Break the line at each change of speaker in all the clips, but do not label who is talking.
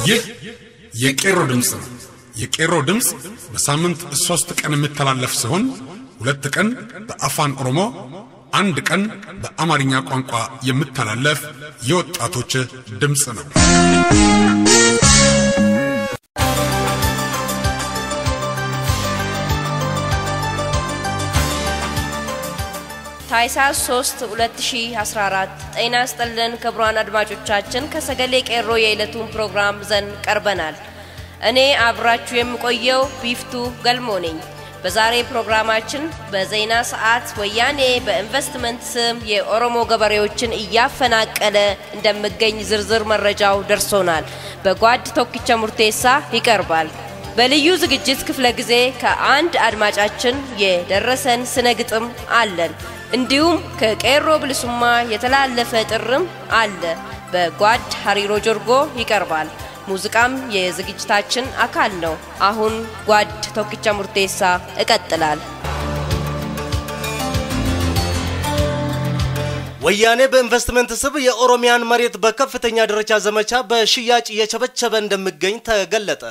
ይህ የቄሮ ድምጽ ነው። የቄሮ ድምጽ በሳምንት 3 ቀን የሚተላለፍ ሲሆን 2 ቀን በአፋን ኦሮሞ 1 ቀን በአማርኛ ቋንቋ የሚተላለፍ የወጣቶች ድምጽ ነው።
ታይሳስ 3 2014 ጤና ይስጥልን ክቡራን አድማጮቻችን ከሰገሌ ቄሮ የዕለቱን ፕሮግራም ዘን ቀርበናል። እኔ አብራችሁ የምቆየው ቢፍቱ ገልሞ ነኝ። በዛሬ ፕሮግራማችን በዜና ሰዓት ወያኔ በኢንቨስትመንት ስም የኦሮሞ ገበሬዎችን እያፈናቀለ እንደሚገኝ ዝርዝር መረጃው ደርሶናል። በጓድ ቶኪቻ ሙርቴሳ ይቀርባል። በልዩ ዝግጅት ክፍለ ጊዜ ከአንድ አድማጫችን የደረሰን ስነ ግጥም አለን። እንዲሁም ከቄሮ ብልሱማ የተላለፈ ጥርም አለ። በጓድ ሀሪሮ ጆርጎ ይቀርባል። ሙዚቃም የዝግጅታችን አካል ነው። አሁን ጓድ ቶኪቻ ሙርቴሳ ይቀጥላል።
ወያኔ በኢንቨስትመንት ስብ የኦሮሚያን መሬት በከፍተኛ ደረጃ ዘመቻ በሽያጭ እየቸበቸበ እንደሚገኝ ተገለጠ።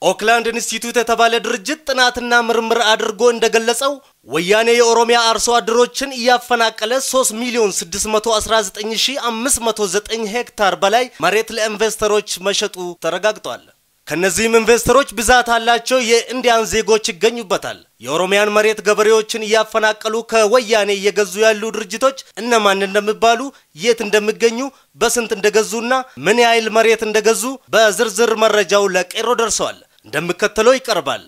ኦክላንድ ኢንስቲትዩት የተባለ ድርጅት ጥናትና ምርምር አድርጎ እንደገለጸው ወያኔ የኦሮሚያ አርሶ አደሮችን እያፈናቀለ 3,619,509 ሄክታር በላይ መሬት ለኢንቨስተሮች መሸጡ ተረጋግጧል። ከነዚህም ኢንቨስተሮች ብዛት አላቸው የኢንዲያን ዜጎች ይገኙበታል። የኦሮሚያን መሬት ገበሬዎችን እያፈናቀሉ ከወያኔ እየገዙ ያሉ ድርጅቶች እነማን እንደሚባሉ፣ የት እንደሚገኙ፣ በስንት እንደገዙና ምን ያህል መሬት እንደገዙ በዝርዝር መረጃው ለቄሮ ደርሷል። እንደሚከተለው ይቀርባል።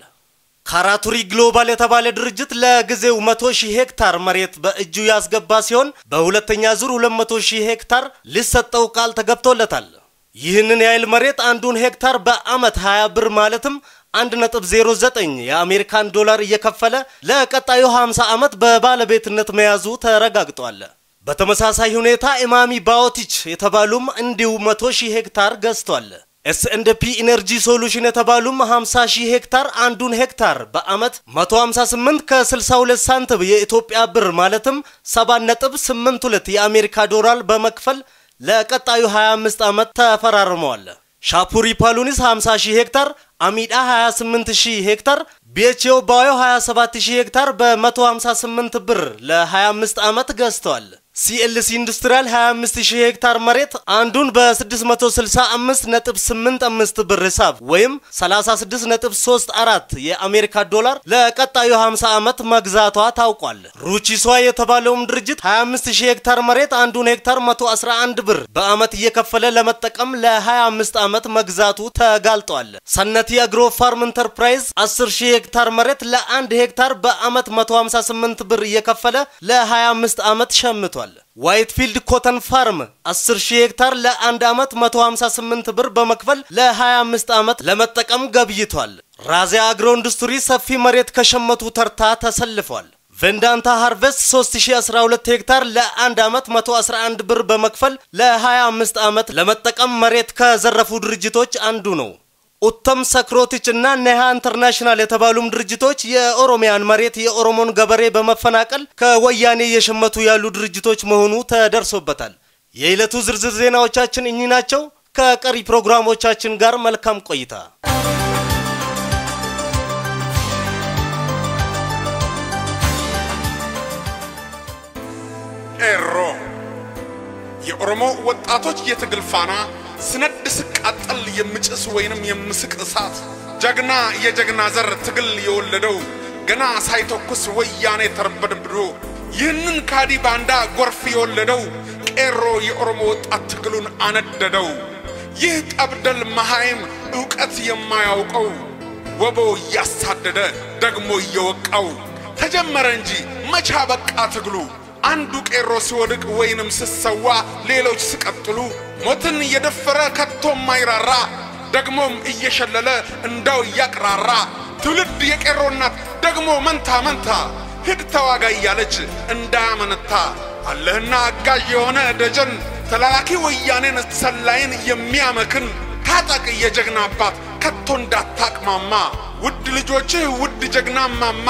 ካራቱሪ ግሎባል የተባለ ድርጅት ለጊዜው 100,000 ሄክታር መሬት በእጁ ያስገባ ሲሆን በሁለተኛ ዙር 200,000 ሄክታር ሊሰጠው ቃል ተገብቶለታል። ይህንን ያህል መሬት አንዱን ሄክታር በአመት 20 ብር ማለትም 1.09 የአሜሪካን ዶላር እየከፈለ ለቀጣዩ 50 አመት በባለቤትነት መያዙ ተረጋግጧል። በተመሳሳይ ሁኔታ ኢማሚ ባዮቲች የተባሉም እንዲሁ 100,000 ሄክታር ገዝቷል። S&P ኢነርጂ ሶሉሽን የተባሉም 50,000 ሄክታር አንዱን ሄክታር በአመት 158 ከ62 ሳንቲም የኢትዮጵያ ብር ማለትም 7.82 የአሜሪካ ዶላር በመክፈል ለቀጣዩ 25 አመት ተፈራርመዋል። ሻፑሪ ፓሉኒስ 50,000 ሄክታር፣ አሚዳ 28,000 ሄክታር፣ BHO ባዮ 27,000 ሄክታር በ158 ብር ለ25 አመት ገዝተዋል። CLC ኢንዱስትሪያል 25,000 ሄክታር መሬት አንዱን በ665.85 ብር ሂሳብ ወይም 36.34 የአሜሪካ ዶላር ለቀጣዩ 50 አመት መግዛቷ ታውቋል። ሩቺሷ የተባለው ድርጅት 25,000 ሄክታር መሬት አንዱን ሄክታር 111 ብር በአመት እየከፈለ ለመጠቀም ለ25 አመት መግዛቱ ተጋልጧል። ሰነቲ አግሮ ፋርም ኢንተርፕራይዝ 10,000 ሄክታር መሬት ለአንድ ሄክታር በአመት 158 ብር እየከፈለ ለ25 አመት ሸምቷል። ዋይትፊልድ ኮተን ፋርም 10,000 ሄክታር ለአንድ አመት 158 ብር በመክፈል ለ25 አመት ለመጠቀም ገብይቷል። ራዚያ አግሮ ኢንዱስትሪ ሰፊ መሬት ከሸመቱ ተርታ ተሰልፏል። ቬንዳንታ ሃርቨስት 3,012 ሄክታር ለአንድ አመት 111 ብር በመክፈል ለ25 አመት ለመጠቀም መሬት ከዘረፉ ድርጅቶች አንዱ ነው። ኡተም ሰክሮቲች እና ነሃ ኢንተርናሽናል የተባሉም ድርጅቶች የኦሮሚያን መሬት የኦሮሞን ገበሬ በመፈናቀል ከወያኔ የሸመቱ ያሉ ድርጅቶች መሆኑ ተደርሶበታል። የዕለቱ ዝርዝር ዜናዎቻችን እኚህ ናቸው። ከቀሪ ፕሮግራሞቻችን ጋር መልካም ቆይታ።
ቄሮ የኦሮሞ ወጣቶች የትግል ፋና ስነድ ስቃጠል የምጭስ ወይንም የምስቅ እሳት ጀግና የጀግና ዘር ትግል የወለደው ገና ሳይተኩስ ወያኔ ተርበድብዶ ይህንን ካዲ ባንዳ ጎርፍ የወለደው ቄሮ የኦሮሞ ወጣት ትግሉን አነደደው። ይህ ጠብደል መሃይም ዕውቀት የማያውቀው ወቦ ያሳደደ ደግሞ እየወቃው ተጀመረ እንጂ መቻ በቃ ትግሉ አንዱ ቄሮ ሲወድቅ ወይንም ሲሰዋ ሌሎች ሲቀጥሉ ሞትን እየደፈረ ከቶም ማይራራ ደግሞም እየሸለለ እንዳው ያቅራራ ትውልድ የቄሮናት ደግሞ መንታ መንታ ሂድ ተዋጋ እያለች እንዳያመነታ አለህና አጋዥ የሆነ ደጀን ተላላኪ ወያኔን ሰላይን የሚያመክን ታጠቅ የጀግና አባት ከቶ እንዳታቅማማ ውድ ልጆችህ ውድ ጀግና ማማ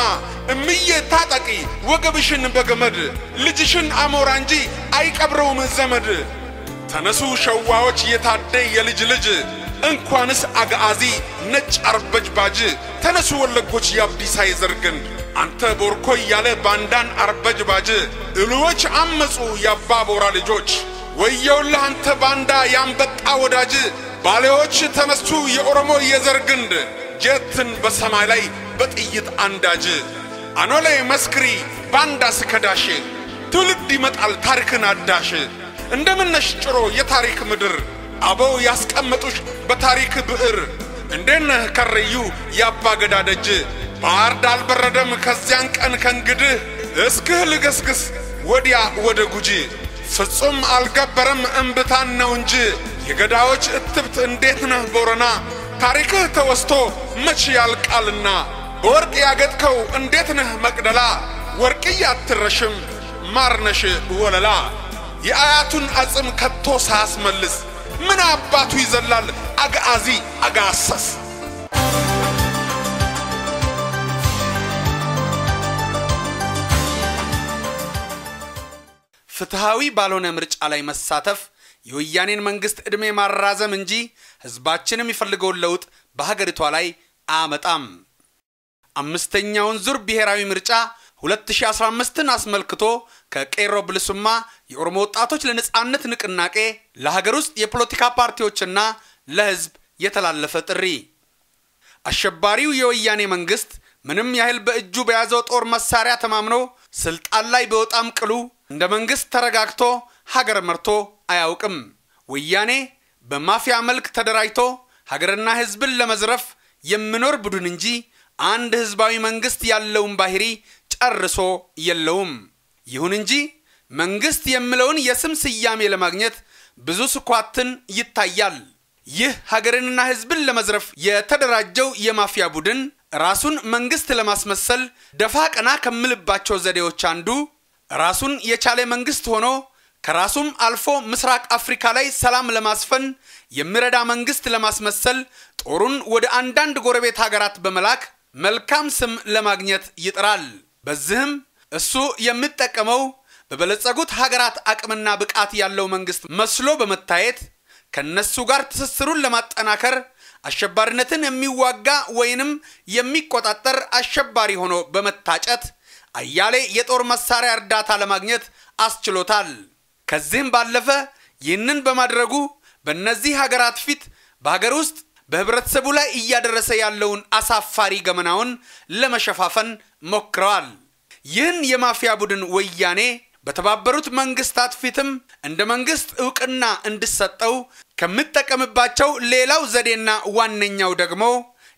እምዬ ታጠቂ ወገብሽን በገመድ ልጅሽን አሞራ እንጂ አይቀብረውም ዘመድ ተነሱ ሸዋዎች የታደ የልጅ ልጅ እንኳንስ አጋዚ ነጭ አርበጅ ባጅ ተነሱ ወለጎች ያብዲሳ ይዘርግን አንተ ቦርኮይ ያለ ባንዳን አርበጅ ባጅ እሉዎች አመጹ ያባቦራ ልጆች ወየውልህ አንተ ባንዳ ያንበጣ ወዳጅ ባሌዎች ተነሱ የኦሮሞ የዘርግንድ ጀትን በሰማይ ላይ በጥይት አንዳጅ አኖሌ መስክሪ ባንዳ ስከዳሽ ትውልድ ይመጣል ታሪክን አዳሽ እንደምነሽ ጭሮ የታሪክ ምድር አበው ያስቀመጡሽ በታሪክ ብዕር እንደነህ ከረዩ ያባገዳ ደጅ ባርድ አልበረደም ከዚያን ቀን ከንግድህ እስክህ ልገስግስ ወዲያ ወደ ጉጂ ፍጹም አልገበረም እንብታን ነው እንጂ የገዳዎች እትብት እንዴት ነህ ቦረና ታሪክህ ተወስቶ መች ያልቃልና በወርቅ ያገጥከው እንዴት ነህ መቅደላ ወርቅያ አትረሽም ማርነሽ ወለላ የአያቱን አጽም ከቶ ሳያስመልስ ምን አባቱ ይዘላል አጋዚ አጋሰስ ፍትሃዊ ባልሆነ ምርጫ ላይ መሳተፍ የወያኔን መንግስት እድሜ ማራዘም እንጂ ህዝባችንም ይፈልገው ለውጥ በሀገሪቷ ላይ አመጣም አምስተኛውን ዙር ብሔራዊ ምርጫ 2015ን አስመልክቶ ከቄሮ ብልሱማ የኦሮሞ ወጣቶች ለነጻነት ንቅናቄ ለሀገር ውስጥ የፖለቲካ ፓርቲዎችና ለህዝብ የተላለፈ ጥሪ አሸባሪው የወያኔ መንግስት ምንም ያህል በእጁ በያዘው ጦር መሳሪያ ተማምኖ ስልጣን ላይ በወጣም ቅሉ እንደ መንግስት ተረጋግቶ ሀገር መርቶ አያውቅም ወያኔ በማፊያ መልክ ተደራጅቶ ሀገርና ህዝብን ለመዝረፍ የሚኖር ቡድን እንጂ አንድ ህዝባዊ መንግስት ያለውን ባህሪ ጨርሶ የለውም ይሁን እንጂ መንግስት የሚለውን የስም ስያሜ ለማግኘት ብዙ ስኳትን ይታያል ይህ ሀገርንና ህዝብን ለመዝረፍ የተደራጀው የማፊያ ቡድን ራሱን መንግስት ለማስመሰል ደፋ ቀና ከመልባቸው ዘዴዎች አንዱ ራሱን የቻለ መንግስት ሆኖ ከራሱም አልፎ ምስራቅ አፍሪካ ላይ ሰላም ለማስፈን የሚረዳ መንግስት ለማስመሰል ጦሩን ወደ አንዳንድ ጎረቤት ሀገራት በመላክ መልካም ስም ለማግኘት ይጥራል በዚህም እሱ የሚጠቀመው በበለጸጉት ሀገራት አቅምና ብቃት ያለው መንግስት መስሎ በመታየት ከነሱ ጋር ትስስሩን ለማጠናከር አሸባሪነትን የሚዋጋ ወይንም የሚቆጣጠር አሸባሪ ሆኖ በመታጨት አያሌ የጦር መሳሪያ እርዳታ ለማግኘት አስችሎታል ከዚህም ባለፈ ይህንን በማድረጉ በእነዚህ ሀገራት ፊት በሀገር ውስጥ በህብረተሰቡ ላይ እያደረሰ ያለውን አሳፋሪ ገመናውን ለመሸፋፈን ሞክረዋል ይህን የማፊያ ቡድን ወያኔ በተባበሩት መንግስታት ፊትም እንደ መንግስት ዕውቅና እንዲሰጠው ከመጠቀምባቸው ሌላው ዘዴና ዋነኛው ደግሞ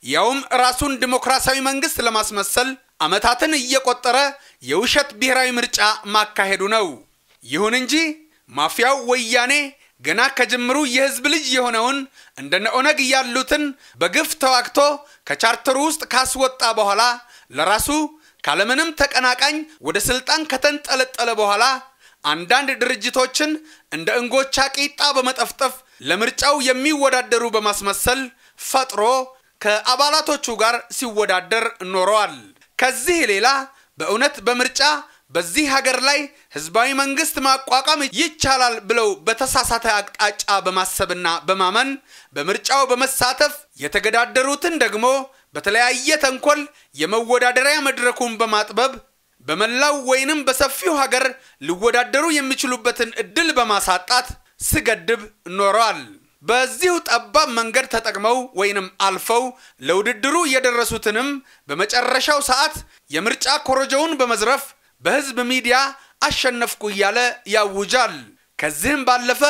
ያውም ራሱን ዲሞክራሲያዊ መንግስት ለማስመሰል አመታትን እየቆጠረ የውሸት ብሔራዊ ምርጫ ማካሄዱ ነው ይሁን እንጂ ማፊያው ወያኔ ገና ከጅምሩ የህዝብ ልጅ የሆነውን እንደነ ኦነግ ያሉትን በግፍ ተዋክቶ ከቻርተሩ ውስጥ ካስወጣ በኋላ ለራሱ ካለምንም ተቀናቃኝ ወደ ስልጣን ከተንጠለጠለ በኋላ አንዳንድ ድርጅቶችን እንደ እንጎቻ ቂጣ በመጠፍጠፍ ለምርጫው የሚወዳደሩ በማስመሰል ፈጥሮ ከአባላቶቹ ጋር ሲወዳደር ኖሯል ከዚህ ሌላ በእውነት በምርጫ በዚህ ሀገር ላይ ህዝባዊ መንግስት ማቋቋም ይቻላል ብለው በተሳሳተ አቅጣጫ በማሰብና በማመን በምርጫው በመሳተፍ የተገዳደሩትን ደግሞ በተለያየ ተንኮል የመወዳደሪያ መድረኩን በማጥበብ በመላው ወይንም በሰፊው ሀገር ሊወዳደሩ የሚችሉበትን እድል በማሳጣት ሲገድብ ኖሯል በዚሁ ጠባብ መንገድ ተጠቅመው ወይንም አልፈው ለውድድሩ የደረሱትንም በመጨረሻው ሰዓት የምርጫ ኮረጆውን በመዝረፍ በህዝብ ሚዲያ አሸነፍኩ ያለ ያውጃል ከዚህም ባለፈ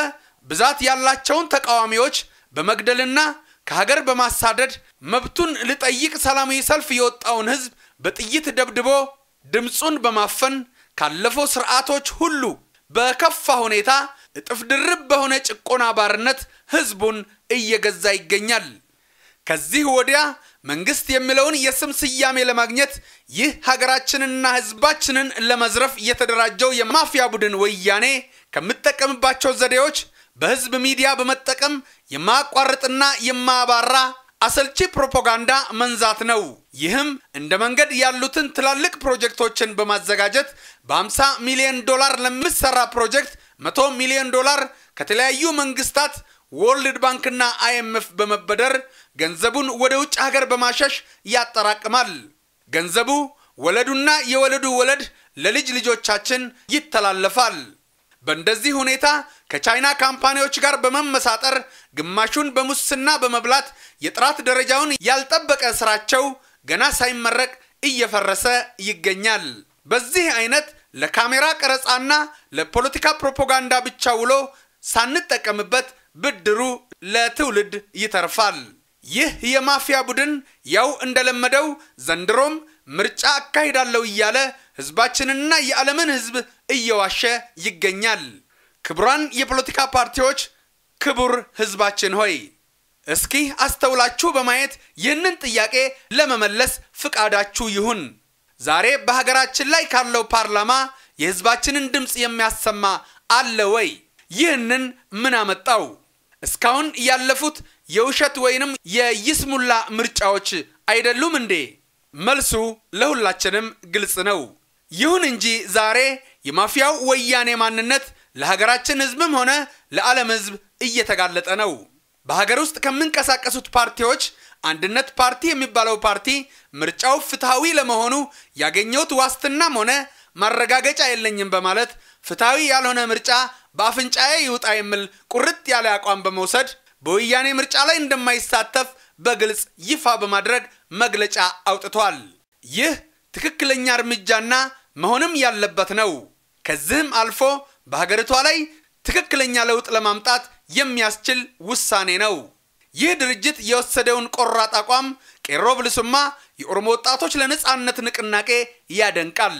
ብዛት ያላቸውን ተቃዋሚዎች በመግደልና ከሀገር በማሳደድ መብቱን ለጠይቅ ሰላማዊ ሰልፍ የወጣውን ህዝብ በጥይት ደብድቦ ድምጹን በማፈን ካለፈው ስርዓቶች ሁሉ በከፋ ሁኔታ እጥፍ ድርብ በሆነ ጭቆና ባርነት ህዝቡን እየገዛ ይገኛል ከዚህ ወዲያ መንግስት የሚለውን የስም ስያሜ ለማግኘት ይህ ሀገራችንና ህዝባችንን ለመዝረፍ የተደራጀው የማፊያ ቡድን ወያኔ ከመጠቀምባቸው ዘዴዎች በህዝብ ሚዲያ በመጠቀም የማቋረጥና የማባራ አሰልቺ ፕሮፓጋንዳ መንዛት ነው ይህም እንደ መንገድ ያሉትን ትላልቅ ፕሮጀክቶችን በማዘጋጀት በ$50 ሚሊዮን ለሚሰራ ፕሮጀክት $100 ሚሊዮን ከተለያዩ መንግስታት ወርልድ ባንክና አይኤምኤፍ በመበደር ገንዘቡን ወደ ውጭ ሀገር በማሸሽ ያጠራቅማል። ገንዘቡ ወለዱና የወለዱ ወለድ ለልጅ ልጆቻችን ይተላለፋል። በእንደዚህ ሁኔታ ከቻይና ካምፓኒዎች ጋር በመመሳጠር ግማሹን በሙስና በመብላት የጥራት ደረጃውን ያልጠበቀ ስራቸው ገና ሳይመረቅ እየፈረሰ ይገኛል። በዚህ አይነት ለካሜራ ቀረጻና ለፖለቲካ ፕሮፓጋንዳ ብቻ ውሎ ሳንጠቀምበት ብድሩ ለትውልድ ይተርፋል። ይህ የማፊያ ቡድን ያው እንደለመደው ዘንድሮም ምርጫ አካሂዳለው እያለ ህዝባችንና የዓለምን ህዝብ እየዋሸ ይገኛል። ክቡራን የፖለቲካ ፓርቲዎች፣ ክቡር ህዝባችን ሆይ እስኪ አስተውላችሁ በማየት ይህንን ጥያቄ ለመመለስ ፍቃዳችሁ ይሁን። ዛሬ በሀገራችን ላይ ካለው ፓርላማ የህዝባችንን ድምጽ የሚያሰማ አለ ወይ? ይህንን ምን አመጣው? እስካሁን ያለፉት የውሸት ወይንም የይስሙላ ምርጫዎች አይደሉም እንዴ? መልሱ ለሁላችንም ግልጽ ነው። ይሁን እንጂ ዛሬ የማፊያው ወያኔ ማንነት ለሀገራችን ህዝብም ሆነ ለዓለም ህዝብ እየተጋለጠ ነው። በሀገር ውስጥ ከመንቀሳቀሱት ፓርቲዎች አንድነት ፓርቲ የሚባለው ፓርቲ ምርጫው ፍትሃዊ ለመሆኑ ያገኘውት ዋስትናም ሆነ ማረጋገጫ የለኝም በማለት ፍትሃዊ ያልሆነ ምርጫ በአፍንጫዬ ይውጣ የሚል ቁርጥ ያለ አቋም በመውሰድ በወያኔ ምርጫ ላይ እንደማይሳተፍ በግልጽ ይፋ በማድረግ መግለጫ አውጥቷል። ይህ ትክክለኛ እርምጃና መሆንም ያለበት ነው። ከዚህም አልፎ በሀገሪቷ ላይ ትክክለኛ ለውጥ ለማምጣት የሚያስችል ውሳኔ ነው። ይህ ድርጅት የወሰደውን ቆራጥ አቋም ቄሮ ብልሱማ የኦሮሞ ወጣቶች ለነጻነት ንቅናቄ ያደንቃል።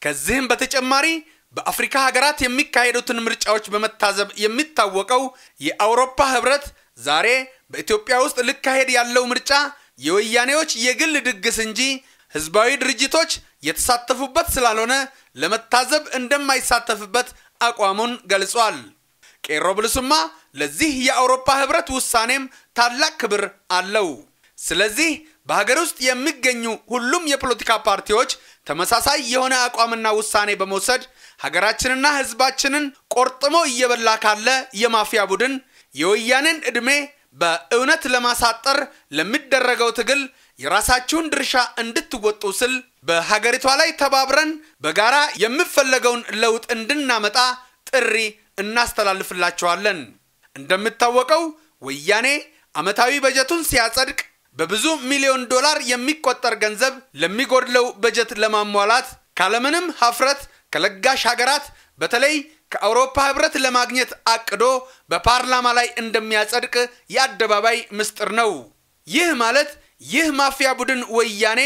ከዚህም በተጨማሪ በአፍሪካ ሀገራት የሚካሄዱትን ምርጫዎች በመታዘብ የሚታወቀው የአውሮፓ ህብረት ዛሬ በኢትዮጵያ ውስጥ ሊካሄድ ያለው ምርጫ የወያኔዎች የግል ድግስ እንጂ ህዝባዊ ድርጅቶች የተሳተፉበት ስላልሆነ ለመታዘብ እንደማይሳተፍበት አቋሙን ገልጿል። ቄሮ ብልሱማ ለዚህ የአውሮፓ ህብረት ውሳኔም ታላቅ ክብር አለው። ስለዚህ በሀገር ውስጥ የሚገኙ ሁሉም የፖለቲካ ፓርቲዎች ተመሳሳይ የሆነ አቋምና ውሳኔ በመውሰድ ሀገራችንና ህዝባችንን ቆርጥሞ እየበላ ካለ የማፊያ ቡድን የወያኔን እድሜ በእውነት ለማሳጠር ለሚደረገው ትግል የራሳችሁን ድርሻ እንድትወጡ ስል በሀገሪቷ ላይ ተባብረን በጋራ የሚፈለገውን ለውጥ እንድናመጣ ጥሪ እናስተላልፍላችኋለን። እንደምታወቀው ወያኔ አመታዊ በጀቱን ሲያጸድቅ በብዙ ሚሊዮን ዶላር የሚቆጠር ገንዘብ ለሚጎድለው በጀት ለማሟላት ካለምንም ሀፍረት ከለጋሽ ሀገራት በተለይ ከአውሮፓ ህብረት ለማግኘት አቅዶ በፓርላማ ላይ እንደሚያጸድቅ የአደባባይ ምስጢር ነው። ይህ ማለት ይህ ማፊያ ቡድን ወያኔ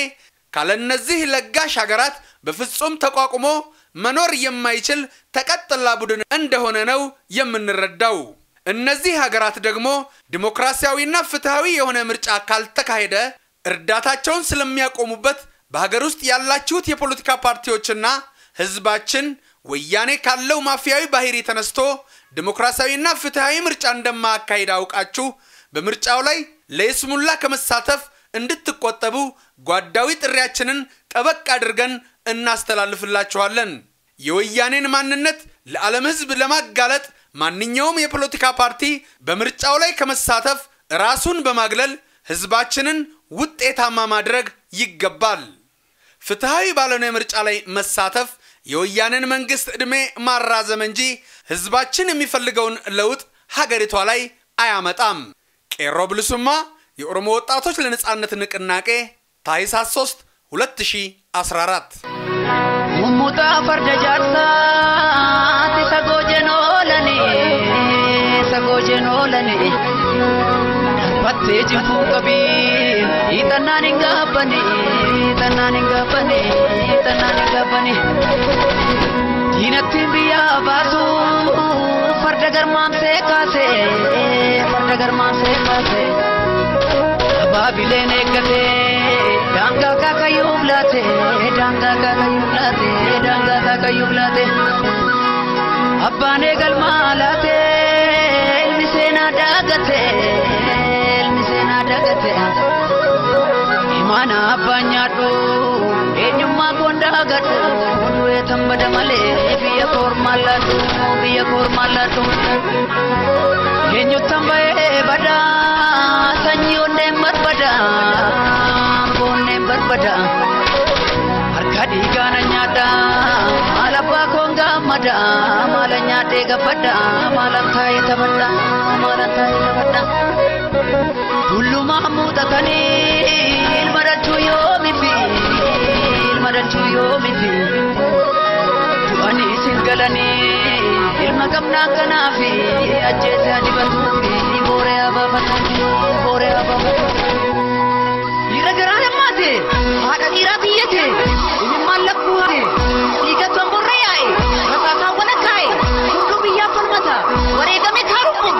ካለነዚህ ለጋሽ ሀገራት በፍጹም ተቋቁሞ መኖር የማይችል ተቀጥላ ቡድን እንደሆነ ነው የምንረዳው። እነዚህ ሀገራት ደግሞ ዲሞክራሲያዊና ፍትሃዊ የሆነ ምርጫ ካልተካሄደ እርዳታቸውን ስለሚያቆሙበት በሀገር ውስጥ ያላችሁት የፖለቲካ ፓርቲዎችና ህዝባችን ወያኔ ካለው ማፊያዊ ባህሪ ተነስቶ ዲሞክራሲያዊና ፍትሃዊ ምርጫ እንደማያካሂድ አውቃችሁ በምርጫው ላይ ለይስሙላ ከመሳተፍ እንድትቆጠቡ ጓዳዊ ጥሪያችንን ጠበቅ አድርገን እናስተላልፍላችኋለን። የወያኔን ማንነት ለዓለም ህዝብ ለማጋለጥ ማንኛውም የፖለቲካ ፓርቲ በምርጫው ላይ ከመሳተፍ ራሱን በማግለል ህዝባችንን ውጤታማ ማድረግ ይገባል። ፍትሃዊ ባልሆነ ምርጫ ላይ መሳተፍ የወያኔን መንግስት እድሜ ማራዘም እንጂ ህዝባችን የሚፈልገውን ለውጥ ሀገሪቷ ላይ አያመጣም። ቄሮ ብልሱማ የኦሮሞ ወጣቶች ለነጻነት ንቅናቄ ታኅሳስ 3 2014
ሙሙታ ፈርደጃታ ተሰጎጀኖ ለኔ ባቴ ጅንፉ ቀቢ ኢተናኒንጋበኒ ዲነቲ ቢያ ባሱ ፈርደገርማምሴ ካሴ ባቢሌን ኤገቴ ዳንጋ ካከዩብላቴ አባኔ ገልማላቴ ኤልሚሴና ዳገቴ ኢማና አባኛዱ eenyummaa gonda gadhu du'ee tambada malee biyya kormaallatu eenyu tambayee badaa sanyii onneen barbada harka dhiigaana nyaadha maala abbaa koon gammada maala nyaadhee gabbadha maalan taa'ee taphadha tullumaa muuxatanii ilma dachuu yoomifi du'anii isin galanii ilma gamnaan kanaafi ajjeese adibatuufi booree abaabatu dhiira garaa nammaate haadha dhiiraa biyyate ilmaan lakkuute dhiiga tomborra yaa'e rakaasaa wala kaa'e hunduu biyyaaf falmata wareegame kaarummu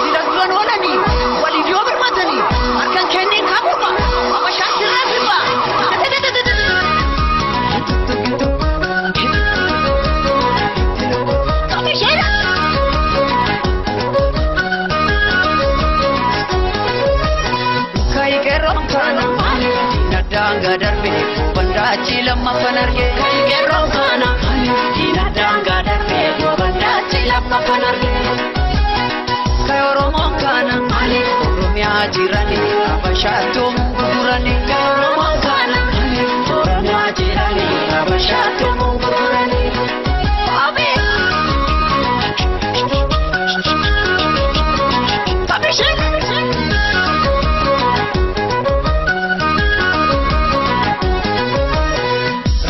silasban oolanii waliif yoo birmatanii harkan kenneen kaabuma abashaan sirraa sirba danga darbe bandachi lamma fanarge gerro kana ina danga darbe bandachi lamma fanarge kayoro monkana oromia jirani abashato mugurani kayoro monkana oromia jirani abashato mugurani abe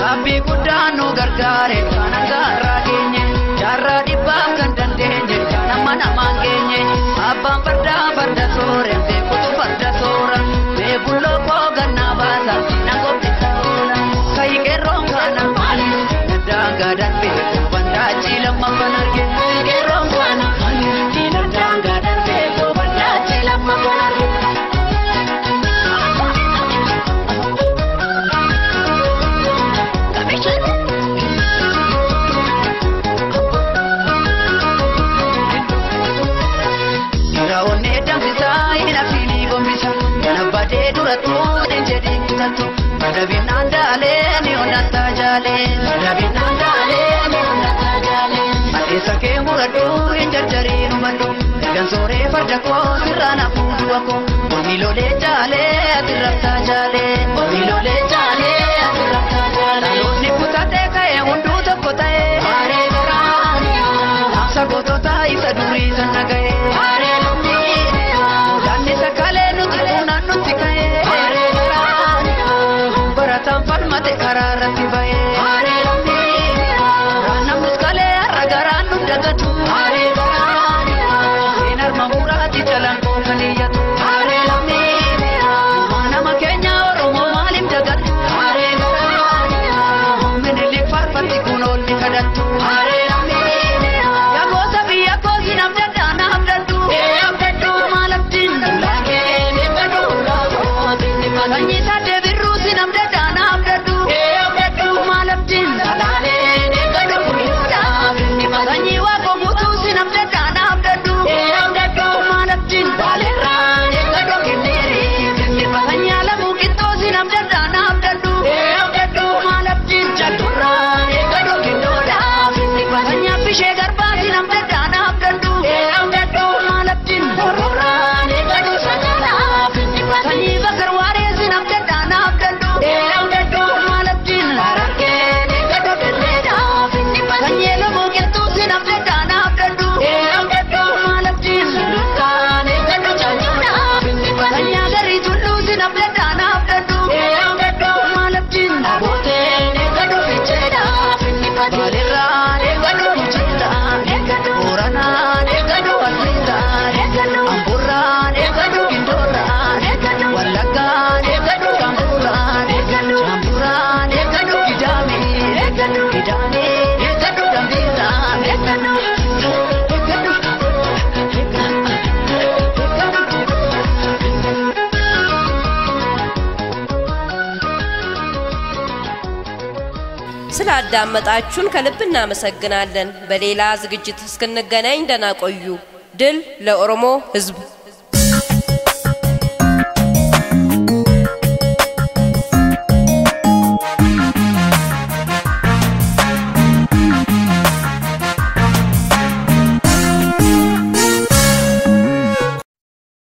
Rabbi kudano gargare kana garra genye jarra dibam kan dandenye kana mana mangenye abam barda sore be kutu barda sora be bullo ko ganna basa nago pitala kai gerong kana ali danga darbe banda chilam mapanarge gerong kana ali danga darbe banda chilam mapanarge Rabinanda le ni onata jale Adesa ke muradu injarjari numadu dan sore farda ko sirana fudu ako Milo le jale atirata jale Ni putate kae undu tokkota e hare garani Sa gotota isa duri sanagae hare lumni Dani sakale nutuna nutikae hare garani Baratan falmate kararati bae hare lumni Rana muskale aragaran nudagatu hare garani Inar mamurati jalan ko kaliyatu hare lumni Mana makenya oromo malim dagatu hare garani Menilik farfati kunol nikadatu hare lumni Ya gosa biya ko sinam dadana hamdatu hamdatu malaptin lage nebadu Kanyi sate biru sinam dadana hamdatu hamdatu malaptin salale nebadu Kanyi wako mutu sinam dadana hamdatu hamdatu malaptin balera nebadu kindiri Kanyi alamu kito sinam dadana hamdatu hamdatu malaptin chatura nebadu kindoda Kanyi pishe garba sinam dadana hamdatu hamdatu malaptin borora nebadu sagala Kanyi bakar ware sinam dadana hamdatu hamdatu malaptin larake nebadu kendeda Kanyi lobo ketu sinam dadana hamdatu hamdatu malaptin luka nebadu chatura Kanyi agari tullu sinam dadana hamdatu hamdatu malaptin abote nebadu ficheda balera nebadu ficheda Orana negadu alisa Ampura negadu indora Walaga negadu campura Campura negadu kidami negadu dambira
ስላዳመጣችሁን ከልብ እናመሰግናለን። በሌላ ዝግጅት እስክንገናኝ ደህና ቆዩ። ድል ለኦሮሞ ሕዝብ።